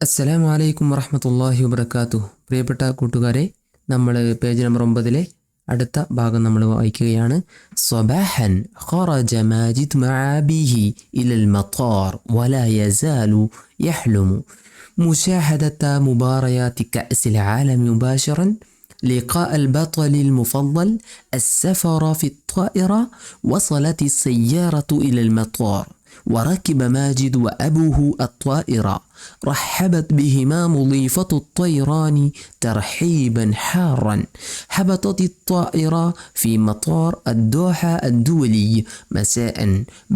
അസ്സലാമു അലൈക്കും വറഹ്മത്തുള്ളാഹി വബറകാതുഹു. പ്രിയപ്പെട്ട കൂട്ടുകാരെ, നമ്മൾ പേജ് നമ്പർ 9 അടുത്ത ഭാഗം നമ്മൾ വായിക്കുകയാണ്. സ്വബാഹൻ ഖറജ മാജിദ് മഅ അബീഹി ഇലൽ മത്താർ വലാ യസാലു യഹ്ലുമു മുശാഹദത മുബാറയാതി കഅസിൽ ആലം മുബാശറൻ لقاء البطل المفضل السفر في الطائرة. وصلت السيارة إلى المطار وركب ماجد وأبوه الطائرة. رحبت بهما مضيفة الطيران ترحيبا حارا. هبطت الطائرة في مطار الدوحة الدولي مساء.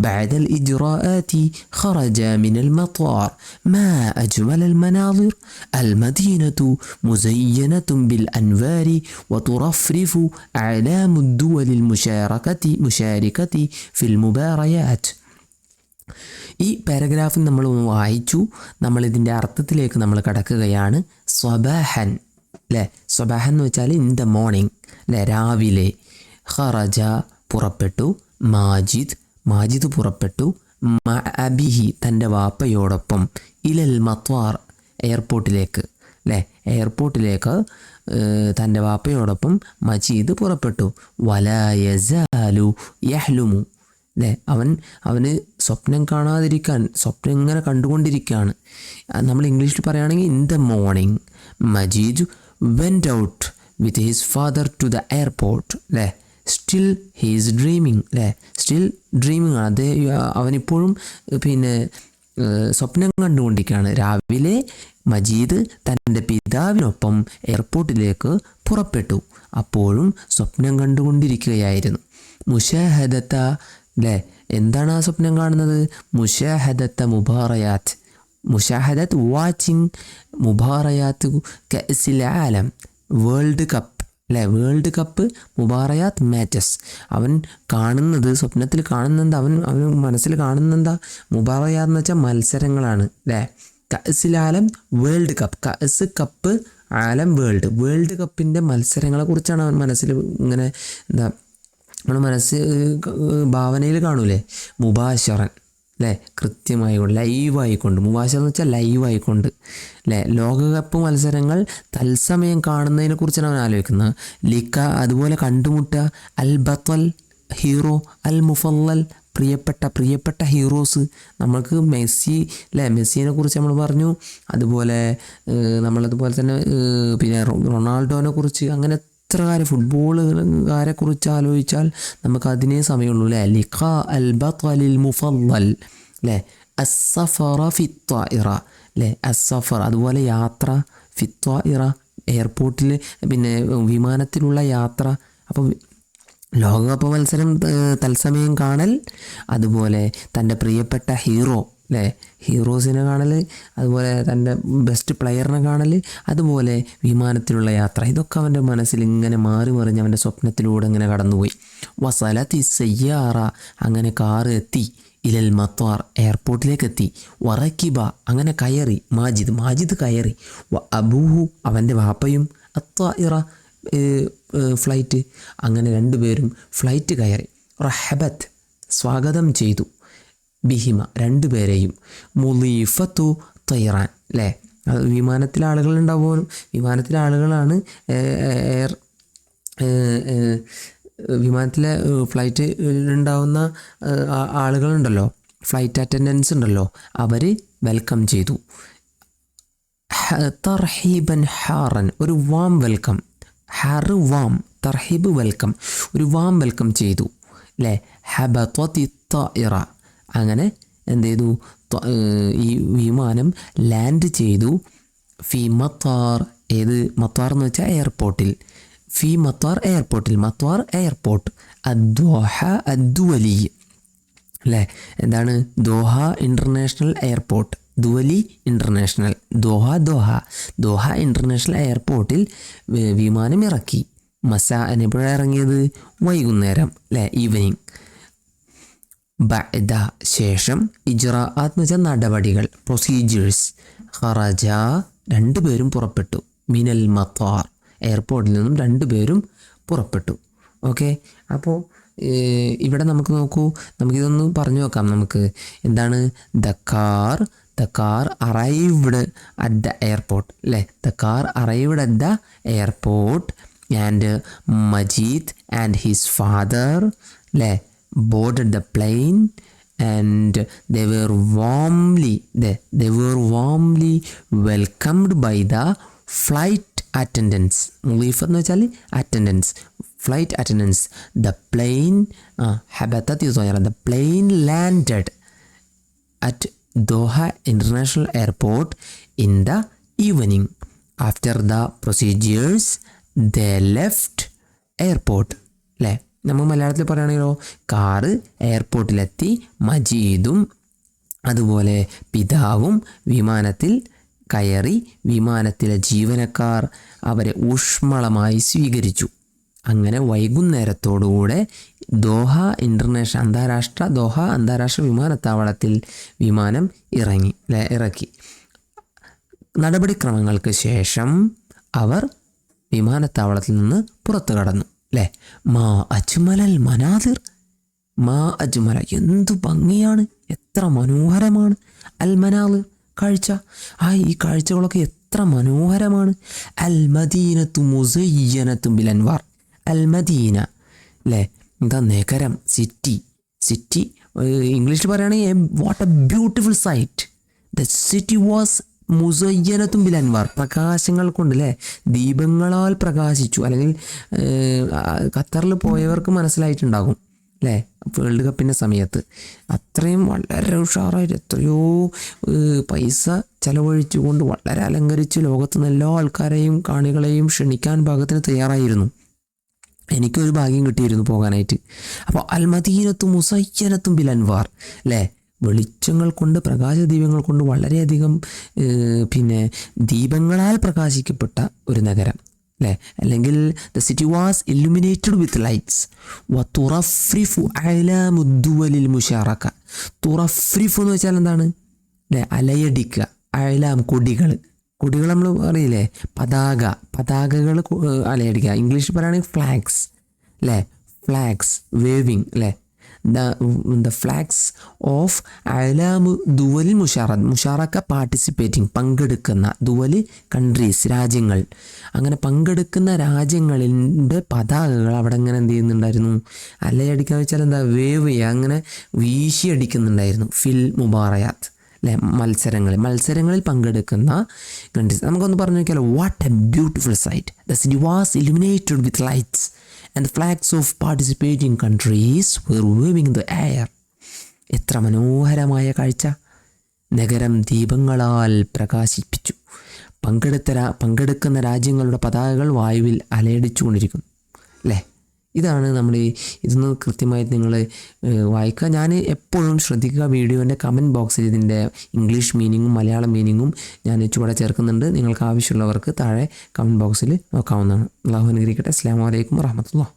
بعد الإجراءات خرجا من المطار. ما أجمل المناظر. المدينة مزينة بالأنوار وترفرف أعلام الدول المشاركة في المباريات. ഈ പാരഗ്രാഫ് നമ്മൾ വായിച്ചു. നമ്മളിതിൻ്റെ അർത്ഥത്തിലേക്ക് നമ്മൾ കടക്കുകയാണ്. സ്വബാഹൻ അല്ലേ, സ്വബാഹൻ എന്ന് വെച്ചാൽ ഇൻ ദ മോർണിംഗ് അല്ലേ, രാവിലെ. ഖറജ പുറപ്പെട്ടു, മാജിദ് പുറപ്പെട്ടു, അബിഹി തൻ്റെ വാപ്പയോടൊപ്പം, ഇലൽ മത്വാർ എയർപോർട്ടിലേക്ക് അല്ലേ, എയർപോർട്ടിലേക്ക് തൻ്റെ വാപ്പയോടൊപ്പം മജീദ് പുറപ്പെട്ടു. വലാ യസാലു യഹ്ലുമു അല്ലേ, അവന് സ്വപ്നം കാണാതിരിക്കാൻ, സ്വപ്നം ഇങ്ങനെ കണ്ടുകൊണ്ടിരിക്കുകയാണ്. നമ്മൾ ഇംഗ്ലീഷിൽ പറയുകയാണെങ്കിൽ in the morning Majeed went out with his father to the airport അല്ലേ. സ്റ്റിൽ ഹീസ് ഡ്രീമിങ് അല്ലേ, സ്റ്റിൽ ഡ്രീമിങ് ആണ്. അവനിപ്പോഴും സ്വപ്നം കണ്ടുകൊണ്ടിരിക്കുകയാണ്. രാവിലെ മജീദ് തൻ്റെ പിതാവിനൊപ്പം എയർപോർട്ടിലേക്ക് പുറപ്പെട്ടു. അപ്പോഴും സ്വപ്നം കണ്ടുകൊണ്ടിരിക്കുകയായിരുന്നു. മുശാഹദത്ത അല്ലേ, എന്താണ് ആ സ്വപ്നം കാണുന്നത്? മുശാഹദത്ത മുബാറയാത്ത്, മുശാഹദത്ത് വാച്ചിങ്, മുബാറയാത്ത് കഅസിൽ ആലം വേൾഡ് കപ്പ് അല്ലേ, വേൾഡ് കപ്പ് മുബാറയാത്ത് മാച്ചസ്. അവൻ കാണുന്നത്, സ്വപ്നത്തിൽ കാണുന്നത്, അവൻ മനസ്സിൽ കാണുന്നെന്താ? മുബാറയാത്ത് എന്ന് വെച്ചാൽ മത്സരങ്ങളാണ് അല്ലേ. കഅസിൽ ആലം വേൾഡ് കപ്പ്, കഅസ് കപ്പ്, ആലം വേൾഡ് കപ്പിൻ്റെ മത്സരങ്ങളെ കുറിച്ചാണ് അവൻ മനസ്സിൽ ഇങ്ങനെ എന്താ നമ്മൾ ഭാവനയിൽ കാണൂലേ. മുബാശറൻ അല്ലേ, കൃത്യമായി കൊണ്ട്, ലൈവായിക്കൊണ്ട്. മുബാശറൻ എന്ന് വെച്ചാൽ ലൈവായിക്കൊണ്ട് അല്ലേ. ലോകകപ്പ് മത്സരങ്ങൾ തത്സമയം കാണുന്നതിനെ കുറിച്ചാണ് അവൻ ആലോചിക്കുന്നത്. ലിക്ക അതുപോലെ കണ്ടുമുട്ടുക, അൽ ബത്തൽ ഹീറോ, അൽ മുഫല്ലൽ പ്രിയപ്പെട്ട ഹീറോസ്. നമ്മൾക്ക് മെസ്സി അല്ലേ, മെസ്സിനെ കുറിച്ച് നമ്മൾ പറഞ്ഞു. അതുപോലെ നമ്മളതുപോലെ തന്നെ റൊണാൾഡോനെ കുറിച്ച്, അങ്ങനെ എത്ര കാര്യം ഫുട്ബോളുകാരെ കുറിച്ച് ആലോചിച്ചാൽ നമുക്ക് അതിനേ സമയമുള്ളൂ അല്ലേ. ലിഖാ അൽ ബത്തലിൽ മുഫല്ലൽ അല്ലേ, അസ്സഫറ ഫിത്വാഇറ അല്ലേ, അസ്സഫർ അതുപോലെ യാത്ര, ഫിത്വാഇറ എയർപോർട്ടിൽ, വിമാനത്തിലുള്ള യാത്ര. അപ്പോൾ ലോകകപ്പ് മത്സരം തത്സമയം കാണൽ, അതുപോലെ തൻ്റെ പ്രിയപ്പെട്ട ഹീറോ അല്ലേ, ഹീറോസിനെ കാണൽ, അതുപോലെ തൻ്റെ ബെസ്റ്റ് പ്ലെയറിനെ കാണൽ, അതുപോലെ വിമാനത്തിലുള്ള യാത്ര. ഇതൊക്കെ അവൻ്റെ മനസ്സിൽ ഇങ്ങനെ മാറി മറിഞ്ഞ് അവൻ്റെ സ്വപ്നത്തിലൂടെ ഇങ്ങനെ കടന്നുപോയി. വസലത്തി സയ്യാറ, അങ്ങനെ കാറ് എത്തി. ഇലൽ മത്വാർ എയർപോർട്ടിലേക്ക് എത്തി. വറക്കിബ അങ്ങനെ കയറി, മാജിദ് കയറി. അബൂഹു അവൻ്റെ വാപ്പയും, അത്വാഇറ ഫ്ലൈറ്റ്, അങ്ങനെ രണ്ടുപേരും ഫ്ലൈറ്റ് കയറി. റഹബത്ത് സ്വാഗതം ചെയ്തു, ബിഹിമ രണ്ടുപേരെയും. മുളീഫത്തു തൈറാൻ അല്ലേ, വിമാനത്തിലെ ആളുകളുണ്ടാവും, വിമാനത്തിലെ ആളുകളാണ് വിമാനത്തിലെ ഫ്ലൈറ്റ് ഉണ്ടാവുന്ന ആളുകളുണ്ടല്ലോ, ഫ്ലൈറ്റ് അറ്റൻഡൻസ് ഉണ്ടല്ലോ, അവർ വെൽക്കം ചെയ്തു. തർഹീബൻ ഹാറൻ ഒരു വാം വെൽക്കം, വാം തർഹീബ് വെൽക്കം, ഒരു വാം വെൽക്കം ചെയ്തു അല്ലേ. ഹബത്വതി ത്വാഇറ അങ്ങനെ എന്ത് ചെയ്തു, ഈ വിമാനം ലാൻഡ് ചെയ്തു. ഫി മത്താർ, ഏത് മത്താർ എന്ന് വെച്ചാൽ എയർപോർട്ടിൽ, ഫി മത്താർ എയർപോർട്ടിൽ, മത്താർ എയർപോർട്ട്, അദ്ദോഹ അദ്ദുവലി അല്ലേ. എന്താണ് ദോഹ ഇൻ്റർനാഷണൽ എയർപോർട്ട്, ദുവലി ഇൻ്റർനാഷണൽ, ദോഹ ഇൻ്റർനാഷണൽ എയർപോർട്ടിൽ വിമാനം ഇറക്കി. മസാഅൻ എപ്പോഴാണ് ഇറങ്ങിയത്? വൈകുന്നേരം അല്ലേ, ഈവനിങ്. ബഅദ ശേഷം, ഇജ്റാഅത്ത് എന്ന് വെച്ചാൽ നടപടികൾ, പ്രൊസീജിയേഴ്സ്. ഖറജ രണ്ടുപേരും പുറപ്പെട്ടു. മിനൽ മത്താർ എയർപോർട്ടിൽ നിന്നും രണ്ടുപേരും പുറപ്പെട്ടു. ഓക്കെ, അപ്പോൾ ഇവിടെ നമുക്ക് നോക്കൂ, നമുക്കിതൊന്ന് പറഞ്ഞു നോക്കാം. നമുക്ക് എന്താണ് the car the car arrived at the airport അല്ലേ. The car arrived at the airport and Majeed and his father അല്ലേ boarded the plane and they were warmly welcomed by the flight attendants. മുളീഫ് എന്ന് വെച്ചാൽ attendance, flight attendance. the plane landed at Doha International Airport in the evening. After the procedures they left airport അല്ലേ. നമ്മൾ മലയാളത്തിൽ പറയുകയാണെങ്കിലോ, car എയർപോർട്ടിലെത്തി, മജീദും അതുപോലെ പിതാവും വിമാനത്തിൽ കയറി. വിമാനത്തിലെ ജീവനക്കാർ അവരെ ഊഷ്മളമായി സ്വീകരിച്ചു. അങ്ങനെ വൈകുന്നേരത്തോടുകൂടെ ദോഹ അന്താരാഷ്ട്ര വിമാനത്താവളത്തിൽ വിമാനം ഇറക്കി. നടപടിക്രമങ്ങൾക്ക് ശേഷം അവർ വിമാനത്താവളത്തിൽ നിന്ന് പുറത്തു കടന്നു അല്ലേ. മാ അജ്മലൽ മനാദിർ, എന്തു ഭംഗിയാണ്, എത്ര മനോഹരമാണ്. അൽ മനാദിർ കാഴ്ച, ഈ കാഴ്ചകളൊക്കെ എത്ര മനോഹരമാണ്. അൽ മദീനത്തു മുസയ്യനത്തും ബിൽ അൻവാർ. അൽ മദീന അല്ലേ, എന്താ നഗരം, സിറ്റി. ഇംഗ്ലീഷിൽ പറയുകയാണെങ്കിൽ what a beautiful sight. The city was മുസയ്യനത്തും ബിൽ അൻവാർ, പ്രകാശങ്ങൾ കൊണ്ട് അല്ലേ, ദീപങ്ങളാൽ പ്രകാശിച്ചു. അല്ലെങ്കിൽ ഖത്തറിൽ പോയവർക്ക് മനസ്സിലായിട്ടുണ്ടാകും അല്ലേ, വേൾഡ് കപ്പിൻ്റെ സമയത്ത് അത്രയും വളരെ ഉഷാറായിട്ട് എത്രയോ പൈസ ചെലവഴിച്ചുകൊണ്ട് വളരെ അലങ്കരിച്ച് ലോകത്തുനിന്ന് എല്ലാ ആൾക്കാരെയും കാണികളെയും ക്ഷണിക്കാൻ പാകത്തിന് തയ്യാറായിരുന്നു. എനിക്കൊരു ഭാഗ്യം കിട്ടിയിരുന്നു പോകാനായിട്ട്. അപ്പോൾ അൽ മദീനത്തും മുസയ്യനത്തും ബിൽ അൻവാർ അല്ലേ, വെളിച്ചങ്ങൾ കൊണ്ട്, പ്രകാശദീപങ്ങൾ കൊണ്ട് വളരെയധികം ദീപങ്ങളാൽ പ്രകാശിക്കപ്പെട്ട ഒരു നഗരം അല്ലേ. അല്ലെങ്കിൽ the city was illuminated with lights. തുറഫ്രിഫു അഅ്ലാമുദ്ദുവലിൽ മുശാറക. തുറഫ്രിഫു എന്ന് വെച്ചാൽ എന്താണ് അല്ലേ, അലയടിക്കുക. അഅ്ലാം കൊടികൾ നമ്മൾ അറിയില്ലേ, പതാകകൾ അലയടിക്കുക. ഇംഗ്ലീഷിൽ പറയുകയാണെങ്കിൽ ഫ്ലാഗ്സ് അല്ലേ, ഫ്ലാഗ്സ് വേവിങ് അല്ലേ. the flags of അലാമു ദുവലിൽ മുഷാറക്ക പാർട്ടിസിപ്പേറ്റിംഗ്, പങ്കെടുക്കുന്ന, ദുവല് കൺട്രീസ് രാജ്യങ്ങൾ, അങ്ങനെ പങ്കെടുക്കുന്ന രാജ്യങ്ങളിൻ്റെ പതാകകൾ അവിടെ ഇങ്ങനെ എന്ത് ചെയ്യുന്നുണ്ടായിരുന്നു, അലയടിക്കാന്ന് വെച്ചാൽ എന്താ, വേവ് ചെയ്യുക, അങ്ങനെ വീശിയടിക്കുന്നുണ്ടായിരുന്നു. ഫിൽ മുബാറയാത്ത് അല്ലേ, മത്സരങ്ങളിൽ പങ്കെടുക്കുന്ന കൺട്രീസ്. നമുക്കൊന്ന് പറഞ്ഞു നോക്കിയാലോ, what a beautiful sight. The city was illuminated with lights and the flags of participating countries were waving in the air. എത്ര മനോഹരമായ കാഴ്ച. നഗരം ദീപങ്ങളാൽ പ്രകാശിപ്പിച്ചു. പങ്കെടുക്കുന്ന രാജ്യങ്ങളുടെ പതാകകൾ വായുവിൽ അലയടിച്ചുകൊണ്ടിരിക്കുന്നു അല്ലേ. ഇതാണ് നമ്മൾ ഇതൊന്ന് കൃത്യമായിട്ട് നിങ്ങൾ വായിക്കുക. ഞാൻ എപ്പോഴും ശ്രദ്ധിക്കുക, വീഡിയോൻ്റെ കമൻറ്റ് ബോക്സിൽ ഇതിൻ്റെ ഇംഗ്ലീഷ് മീനിങ്ങും മലയാളം മീനിങ്ങും ഞാൻ ചുവടെ ചേർക്കുന്നുണ്ട്. നിങ്ങൾക്ക് ആവശ്യമുള്ളവർക്ക് താഴെ കമൻറ്റ് ബോക്സിൽ നോക്കാവുന്നതാണ്. അല്ലാഹു അനുഗ്രഹിക്കട്ടെ. അസ്സലാമു അലൈക്കും വറഹ്മത്തുള്ളാഹി.